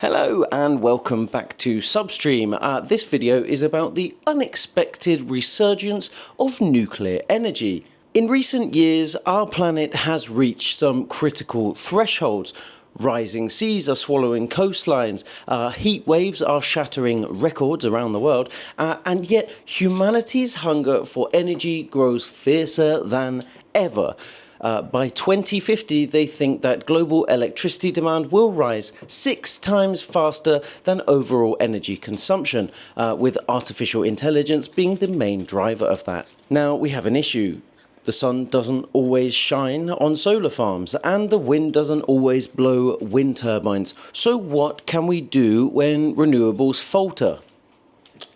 Hello and welcome back to Substream. This video is about the unexpected resurgence of nuclear energy. In recent years, our planet has reached some critical thresholds. Rising seas are swallowing coastlines, heat waves are shattering records around the world, and yet humanity's hunger for energy grows fiercer than ever. By 2050, they think that global electricity demand will rise 6 times faster than overall energy consumption, with artificial intelligence being the main driver of that. Now, we have an issue. The sun doesn't always shine on solar farms, and the wind doesn't always blow wind turbines. So what can we do when renewables falter?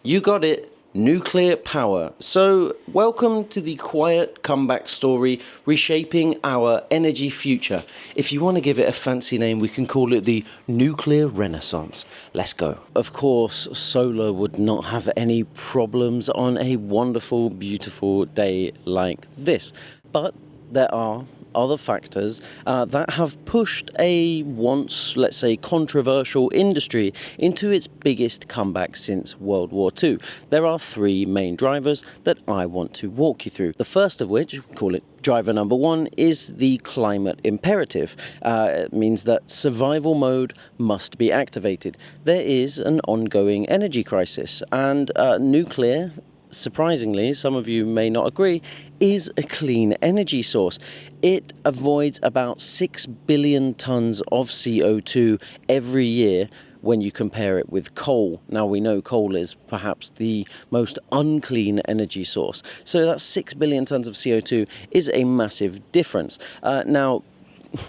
You got it. Nuclear power. So, welcome to the quiet comeback story reshaping our energy future. If you want to give it a fancy name, we can call it the nuclear renaissance. Let's go. Of course, solar would not have any problems on a wonderful, beautiful day like this. But there are other factors that have pushed a once, let's say, controversial industry into its biggest comeback since World War II. There are 3 main drivers that I want to walk you through. The first of which, call it driver number 1, is the climate imperative. It means that survival mode must be activated. There is an ongoing energy crisis, and nuclear, surprisingly, some of you may not agree, is a clean energy source. It avoids about 6 billion tons of CO2 every year when you compare it with coal. Now, we know coal is perhaps the most unclean energy source. So that 6 billion tons of CO2 is a massive difference. Now,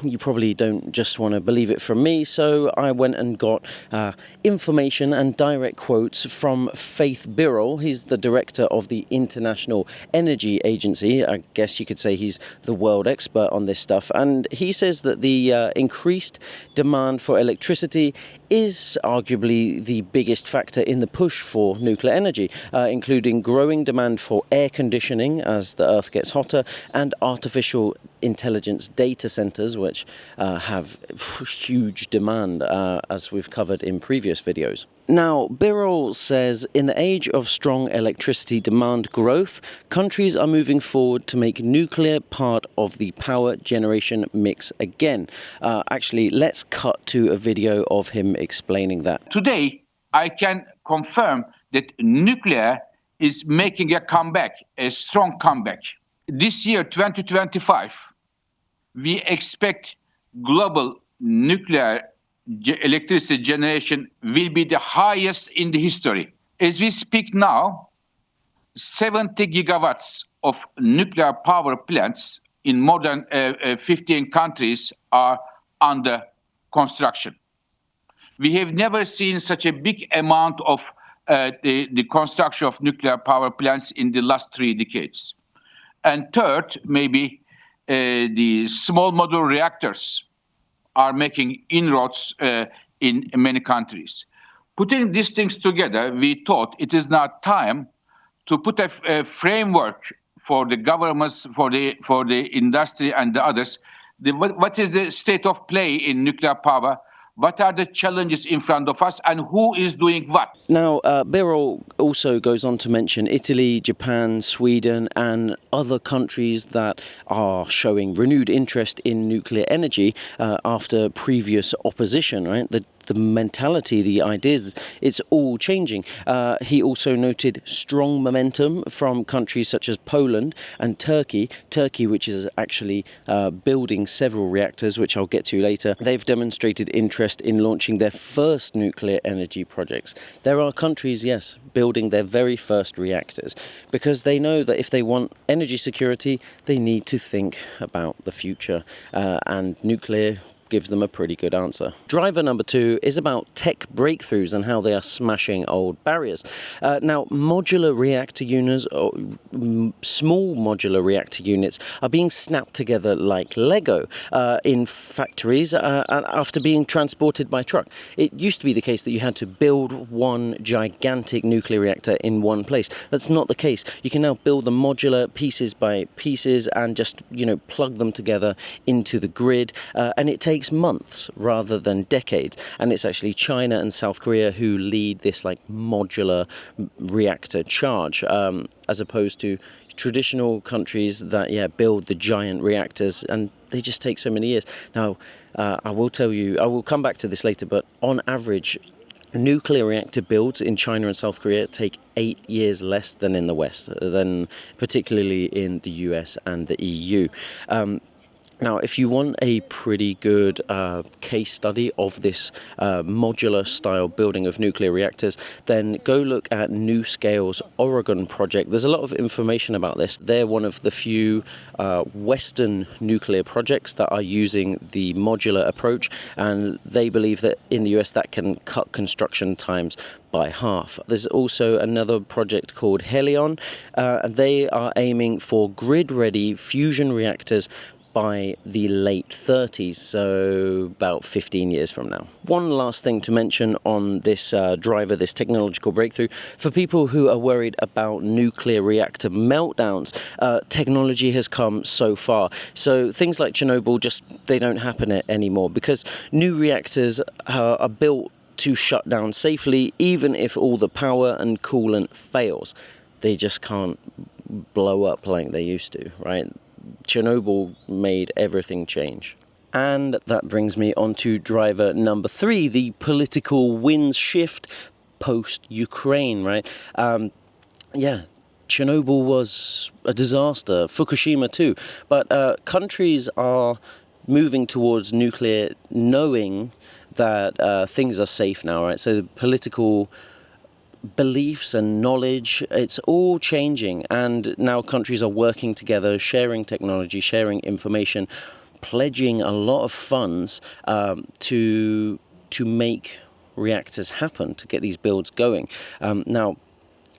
you probably don't just want to believe it from me, so I went and got information and direct quotes from Faith Birol. He's the director of the International Energy Agency. I guess you could say he's the world expert on this stuff. And he says that the increased demand for electricity is arguably the biggest factor in the push for nuclear energy, including growing demand for air conditioning as the Earth gets hotter, and artificial intelligence data centers, which have huge demand, as we've covered in previous videos. Now, Birol says in the age of strong electricity demand growth, countries are moving forward to make nuclear part of the power generation mix again. Actually, let's cut to a video of him explaining that. Today, I can confirm that nuclear is making a comeback, a strong comeback. This year, 2025, we expect global nuclear electricity generation will be the highest in the history. As we speak now, 70 gigawatts of nuclear power plants in more than 15 countries are under construction. We have never seen such a big amount of the construction of nuclear power plants in the last 3 decades. And third, maybe the small modular reactors are making inroads in many countries. Putting these things together, we thought it is now time to put a framework for the governments, for the industry and the others. What is the state of play in nuclear power? What are the challenges in front of us, and who is doing what? Now, Birol also goes on to mention Italy, Japan, Sweden, and other countries that are showing renewed interest in nuclear energy after previous opposition, right? The mentality, the ideas, it's all changing. He also noted strong momentum from countries such as Poland and Turkey. Turkey, which is actually building several reactors, which I'll get to later. They've demonstrated interest in launching their first nuclear energy projects. There are countries, yes, building their very first reactors because they know that if they want energy security, they need to think about the future, and nuclear gives them a pretty good answer. Driver number 2 is about tech breakthroughs and how they are smashing old barriers. Now, modular reactor units, or small modular reactor units, are being snapped together like Lego in factories after being transported by truck. It used to be the case that you had to build one gigantic nuclear reactor in one place. That's not the case. You can now build them modular pieces by pieces and just, plug them together into the grid, and it takes takes months rather than decades. And it's actually China and South Korea who lead this like modular reactor charge, as opposed to traditional countries that build the giant reactors, and they just take so many years. Now, I will come back to this later, but on average, nuclear reactor builds in China and South Korea take 8 years less than in the West, than particularly in the US and the EU. Now, if you want a pretty good case study of this modular style building of nuclear reactors, then go look at NuScale's Oregon project. There's a lot of information about this. They're one of the few Western nuclear projects that are using the modular approach, and they believe that in the US that can cut construction times by half. There's also another project called Helion, and they are aiming for grid-ready fusion reactors by the late 30s, so about 15 years from now. One last thing to mention on this driver, this technological breakthrough, for people who are worried about nuclear reactor meltdowns, technology has come so far. So things like Chernobyl they don't happen anymore, because new reactors are built to shut down safely, even if all the power and coolant fails. They just can't blow up like they used to, right? Chernobyl made everything change. And that brings me on to driver number 3, the political winds shift post-Ukraine, right? Chernobyl was a disaster, Fukushima too, but countries are moving towards nuclear knowing that things are safe now, right? So the political beliefs and knowledge, it's all changing, and now countries are working together, sharing technology, sharing information, pledging a lot of funds to make reactors happen, to get these builds going. Now,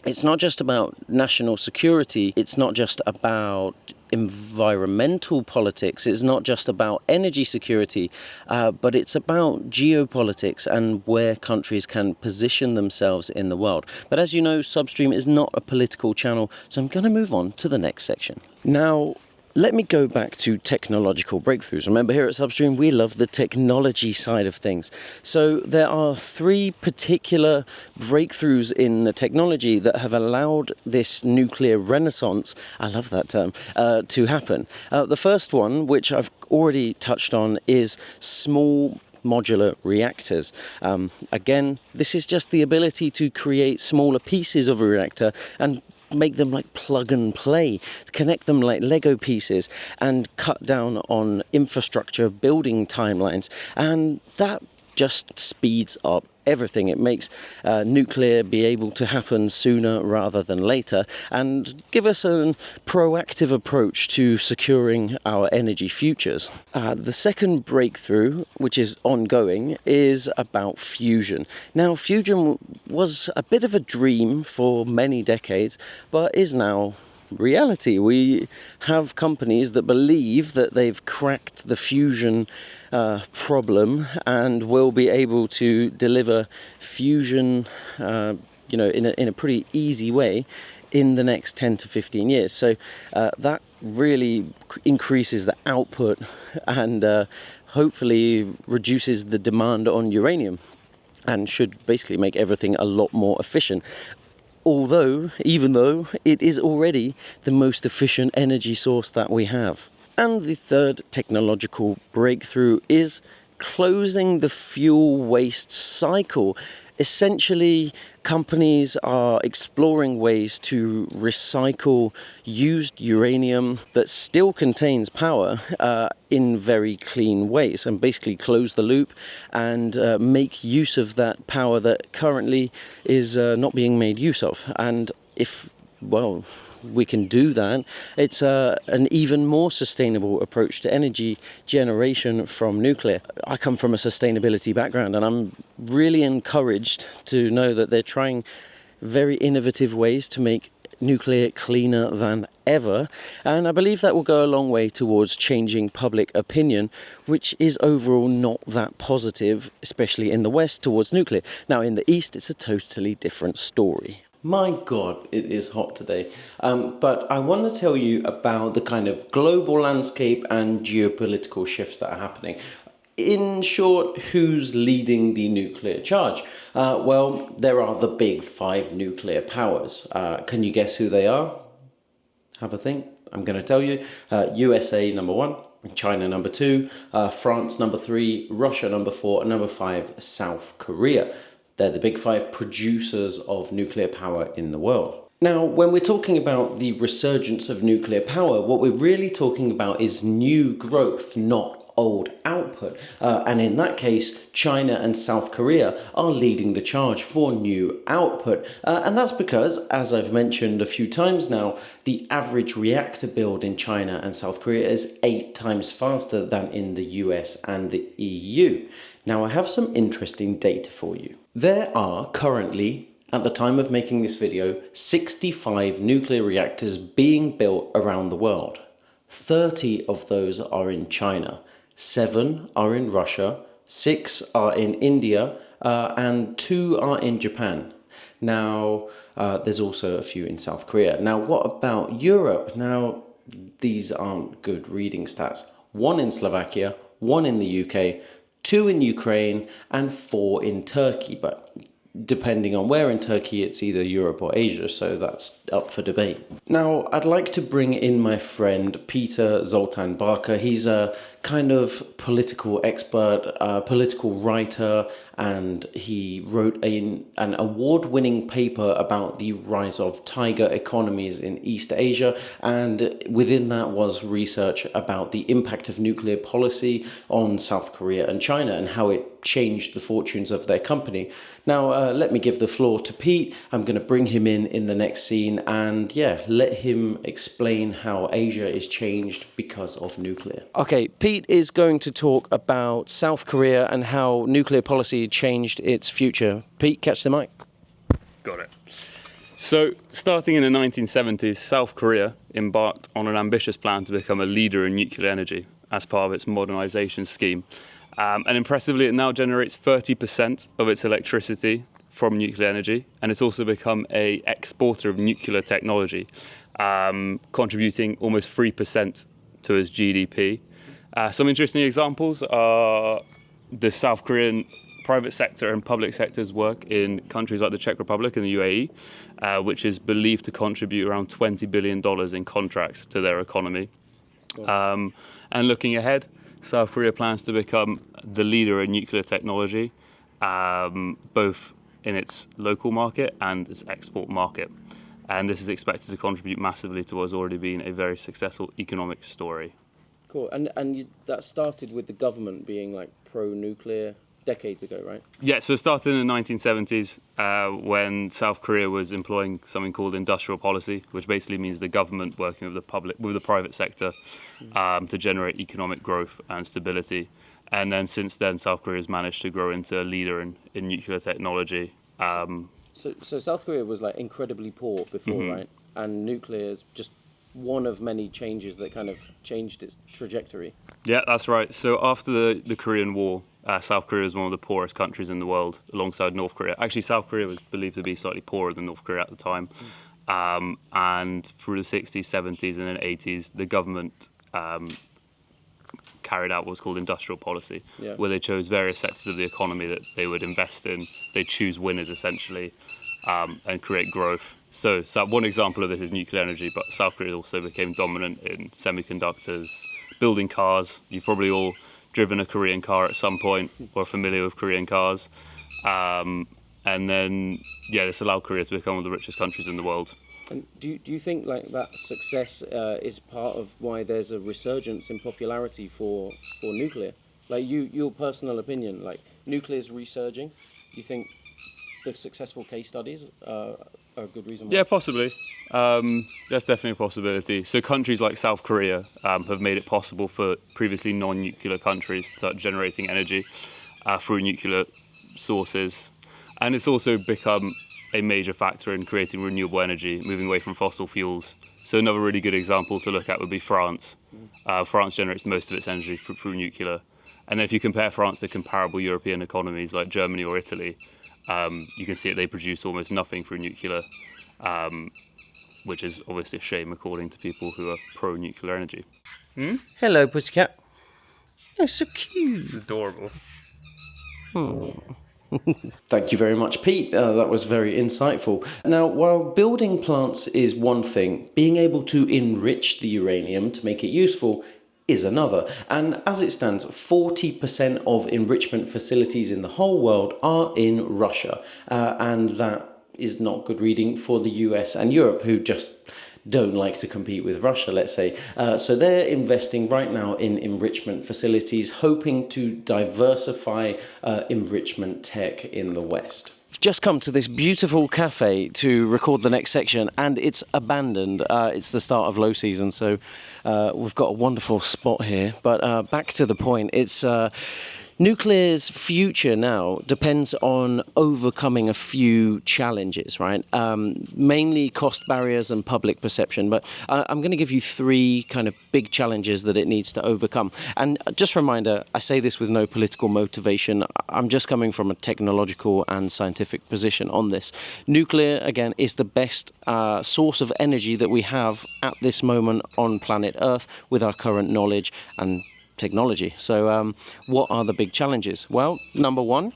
it's not just about national security, it's not just about environmental politics, it's not just about energy security, but it's about geopolitics and where countries can position themselves in the world. But as you know, Substream is not a political channel, so I'm going to move on to the next section. Now, let me go back to technological breakthroughs. Remember, here at Substream, we love the technology side of things. So there are 3 particular breakthroughs in the technology that have allowed this nuclear renaissance, I love that term, to happen. The first one, which I've already touched on, is small modular reactors. Again, this is just the ability to create smaller pieces of a reactor and make them like plug and play, connect them like Lego pieces, and cut down on infrastructure building timelines. And that just speeds up everything. It makes nuclear be able to happen sooner rather than later, and give us a proactive approach to securing our energy futures. The second breakthrough, which is ongoing, is about fusion. Now, fusion was a bit of a dream for many decades, but is now reality. We have companies that believe that they've cracked the fusion problem and will be able to deliver fusion in a pretty easy way in the next 10 to 15 years. So that really increases the output and hopefully reduces the demand on uranium, and should basically make everything a lot more efficient. Even though it is already the most efficient energy source that we have. And the third technological breakthrough is closing the fuel waste cycle. Essentially, companies are exploring ways to recycle used uranium that still contains power in very clean ways, and basically close the loop and make use of that power that currently is not being made use of. And if we can do that, it's an even more sustainable approach to energy generation from nuclear. I come from a sustainability background, and I'm really encouraged to know that they're trying very innovative ways to make nuclear cleaner than ever, and I believe that will go a long way towards changing public opinion, which is overall not that positive, especially in the West, towards nuclear. Now, in the East, it's a totally different story. My God, it is hot today. But I want to tell you about the kind of global landscape and geopolitical shifts that are happening. In short, who's leading the nuclear charge? Well, there are the big five nuclear powers. Can you guess who they are? Have a think. I'm going to tell you. USA number 1, China number 2, France number 3, Russia number 4, and number 5, South Korea. They're the big five producers of nuclear power in the world. Now, when we're talking about the resurgence of nuclear power, what we're really talking about is new growth, not old output. And in that case, China and South Korea are leading the charge for new output. And that's because, as I've mentioned a few times now, the average reactor build in China and South Korea is 8 times faster than in the US and the EU. Now, I have some interesting data for you. There are currently, at the time of making this video, 65 nuclear reactors being built around the world. 30 of those are in China, 7 are in Russia, 6 are in India, and 2 are in Japan. Now, there's also a few in South Korea. Now, what about Europe? Now, these aren't good reading stats. 1 in Slovakia, 1 in the UK, 2 in Ukraine, and 4 in Turkey. But depending on where in Turkey, it's either Europe or Asia, so that's up for debate. Now, I'd like to bring in my friend Peter Zoltan Barker. He's a kind of political expert, political writer, and he wrote an award-winning paper about the rise of tiger economies in East Asia, and within that was research about the impact of nuclear policy on South Korea and China and how it changed the fortunes of their company. Now, let me give the floor to Pete. I'm going to bring him in the next scene, and yeah, let him explain how Asia is changed because of nuclear. Okay, Pete is going to talk about South Korea and how nuclear policy changed its future. Pete, catch the mic. Got it. So, starting in the 1970s, South Korea embarked on an ambitious plan to become a leader in nuclear energy as part of its modernization scheme. And impressively, it now generates 30% of its electricity from nuclear energy, and it's also become an exporter of nuclear technology, contributing almost 3% to its GDP. Some interesting examples are the South Korean private sector and public sector's work in countries like the Czech Republic and the UAE, which is believed to contribute around $20 billion in contracts to their economy. And looking ahead, South Korea plans to become the leader in nuclear technology, both in its local market and its export market. And this is expected to contribute massively to what's already been a very successful economic story. Cool. And that started with the government being like pro-nuclear decades ago, right? Yeah, so it started in the 1970s when South Korea was employing something called industrial policy, which basically means the government working with the private sector to generate economic growth and stability. And then since then, South Korea has managed to grow into a leader in nuclear technology. So South Korea was like incredibly poor before, right? And nuclear is just one of many changes that kind of changed its trajectory. Yeah, that's right. So after the Korean War, South Korea was one of the poorest countries in the world, alongside North Korea. Actually, South Korea was believed to be slightly poorer than North Korea at the time. And through the 60s, 70s, and then 80s, the government carried out what's called industrial policy, where they chose various sectors of the economy that they would invest in. They choose winners, essentially, and create growth. So one example of this is nuclear energy, but South Korea also became dominant in semiconductors, building cars. You've probably all driven a Korean car at some point or are familiar with Korean cars. And then, this allowed Korea to become one of the richest countries in the world. And do you think like that success is part of why there's a resurgence in popularity for nuclear? Like your personal opinion, like nuclear's resurging. You think the successful case studies are a good reason why? Yeah, possibly. That's definitely a possibility. So countries like South Korea have made it possible for previously non-nuclear countries to start generating energy through nuclear sources. And it's also become a major factor in creating renewable energy, moving away from fossil fuels. So another really good example to look at would be France. France generates most of its energy through nuclear. And then if you compare France to comparable European economies like Germany or Italy, you can see that they produce almost nothing through nuclear, which is obviously a shame according to people who are pro-nuclear energy. Hello, pussycat. Oh, so cute. Adorable. Thank you very much, Pete. That was very insightful. Now, while building plants is one thing, being able to enrich the uranium to make it useful is another. And as it stands, 40% of enrichment facilities in the whole world are in Russia. And that is not good reading for the US and Europe, who just don't like to compete with Russia, let's say. So they're investing right now in enrichment facilities, hoping to diversify enrichment tech in the West. I've just come to this beautiful cafe to record the next section, and it's abandoned. It's the start of low season, so we've got a wonderful spot here. But back to the point, it's nuclear's future now depends on overcoming a few challenges, right? Mainly cost barriers and public perception. But I'm going to give you three kind of big challenges that it needs to overcome. And just a reminder, I say this with no political motivation. I'm just coming from a technological and scientific position on this. Nuclear, again, is the best source of energy that we have at this moment on planet Earth with our current knowledge and technology. So what are the big challenges? Well, number one,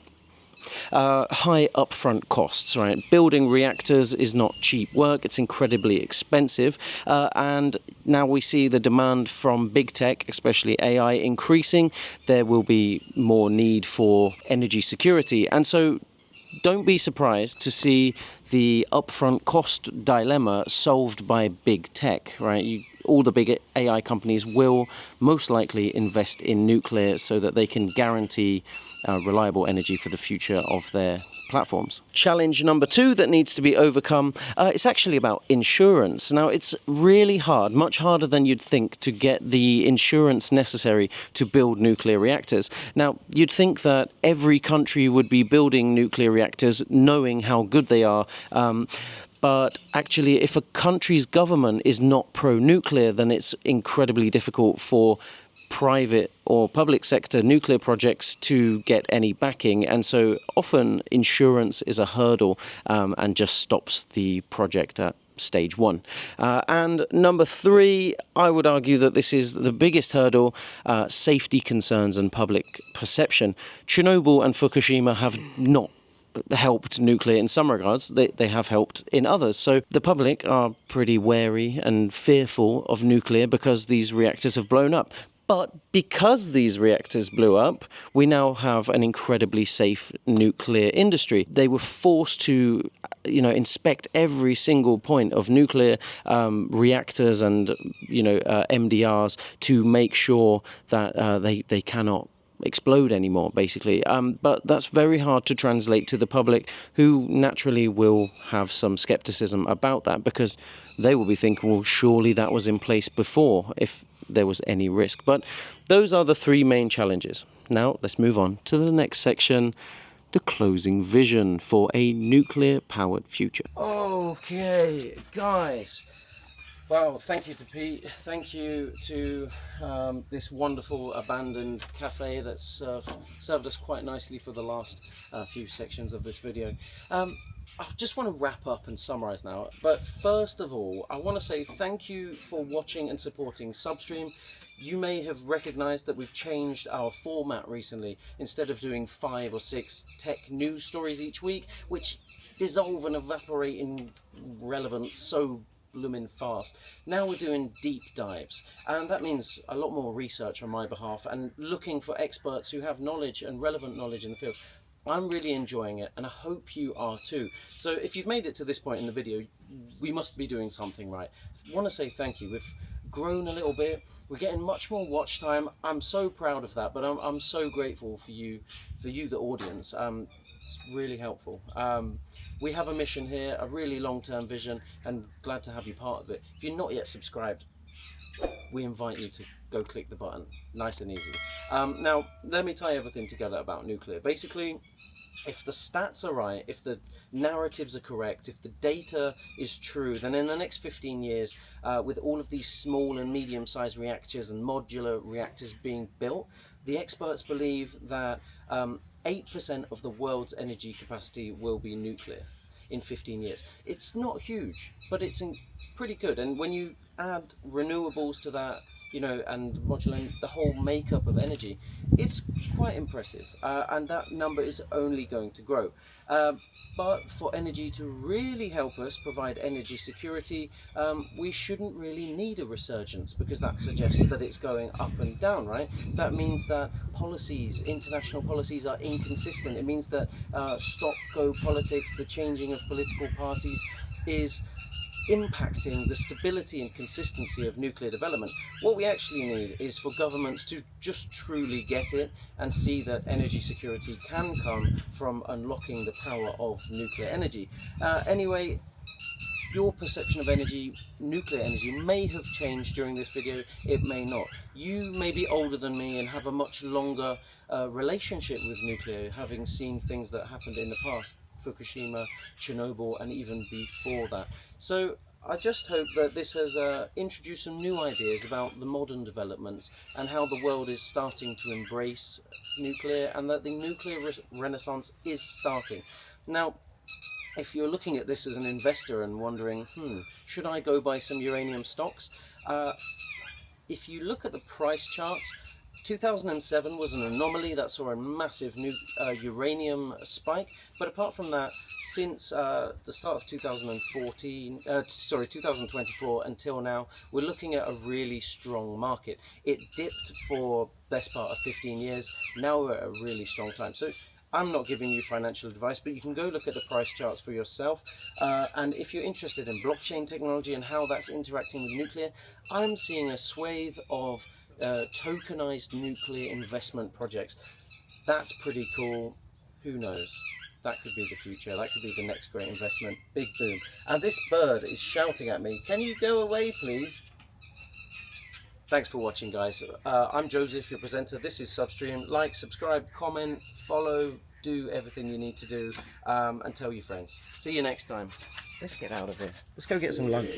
high upfront costs, right? Building reactors is not cheap work. It's incredibly expensive. And now we see the demand from big tech, especially AI, increasing. There will be more need for energy security. And so don't be surprised to see the upfront cost dilemma solved by big tech, right? All the big AI companies will most likely invest in nuclear so that they can guarantee reliable energy for the future of their platforms. Challenge number two that needs to be overcome, it's actually about insurance. Now, it's really hard, much harder than you'd think, to get the insurance necessary to build nuclear reactors. Now, you'd think that every country would be building nuclear reactors knowing how good they are. But actually, if a country's government is not pro-nuclear, then it's incredibly difficult for private or public sector nuclear projects to get any backing. And so often insurance is a hurdle and just stops the project at stage one. And number three, I would argue that this is the biggest hurdle, safety concerns and public perception. Chernobyl and Fukushima have not helped nuclear in some regards. They have helped in others. So the public are pretty wary and fearful of nuclear because these reactors have blown up. But because these reactors blew up, we now have an incredibly safe nuclear industry. They were forced to, inspect every single point of nuclear reactors and, MDRs to make sure that they cannot explode anymore, basically. But that's very hard to translate to the public, who naturally will have some skepticism about that because they will be thinking, well, surely that was in place before if there was any risk. But those are the three main challenges. Now let's move on to the next section, the closing vision for a nuclear-powered future. Okay, guys. Well, thank you to Pete. Thank you to this wonderful abandoned cafe that's served us quite nicely for the last few sections of this video. I just want to wrap up and summarize now. But first of all, I want to say thank you for watching and supporting Substream. You may have recognized that we've changed our format recently. Instead of doing 5 or 6 tech news stories each week, which dissolve and evaporate in relevance so blooming fast. Now we're doing deep dives, and that means a lot more research on my behalf and looking for experts who have knowledge and relevant knowledge in the field. I'm really enjoying it, and I hope you are too. So if you've made it to this point in the video, we must be doing something right. I want to say thank you. We've grown a little bit. We're getting much more watch time. I'm so proud of that, but I'm so grateful for you, the audience. It's really helpful. We have a mission here, a really long-term vision, and glad to have you part of it. If you're not yet subscribed, we invite you to go click the button. Nice and easy. Now, let me tie everything together about nuclear. Basically, if the stats are right, if the narratives are correct, if the data is true, then in the next 15 years, with all of these small and medium-sized reactors and modular reactors being built, the experts believe that 8% of the world's energy capacity will be nuclear in 15 years. It's not huge, but it's pretty good. And when you add renewables to that, you know, and modular, the whole makeup of energy, it's quite impressive, and that number is only going to grow. But for energy to really help us provide energy security, we shouldn't really need a resurgence, because that suggests that it's going up and down, right? That means that policies, international policies, are inconsistent. It means that stop-go politics, the changing of political parties, is impacting the stability and consistency of nuclear development. What we actually need is for governments to just truly get it and see that energy security can come from unlocking the power of nuclear energy. Anyway, your perception of energy, nuclear energy, may have changed during this video, it may not. You may be older than me and have a much longer relationship with nuclear, having seen things that happened in the past, Fukushima, Chernobyl, and even before that. So I just hope that this has introduced some new ideas about the modern developments and how the world is starting to embrace nuclear, and that the nuclear renaissance is starting. Now, if you're looking at this as an investor and wondering, should I go buy some uranium stocks? If you look at the price charts, 2007 was an anomaly that saw a massive uranium spike, but apart from that, since the start of 2024 until now, we're looking at a really strong market. It dipped for best part of 15 years, now we're at a really strong time. So I'm not giving you financial advice, but you can go look at the price charts for yourself. And if you're interested in blockchain technology and how that's interacting with nuclear, I'm seeing a swathe of tokenized nuclear investment projects. That's pretty cool. Who knows? That could be the future. That could be the next great investment. Big boom. And this bird is shouting at me. Can you go away, please? Thanks for watching, guys. I'm Joseph, your presenter. This is Substream. Like, subscribe, comment, follow, do everything you need to do, and tell your friends. See you next time. Let's get out of here. Let's go get some lunch.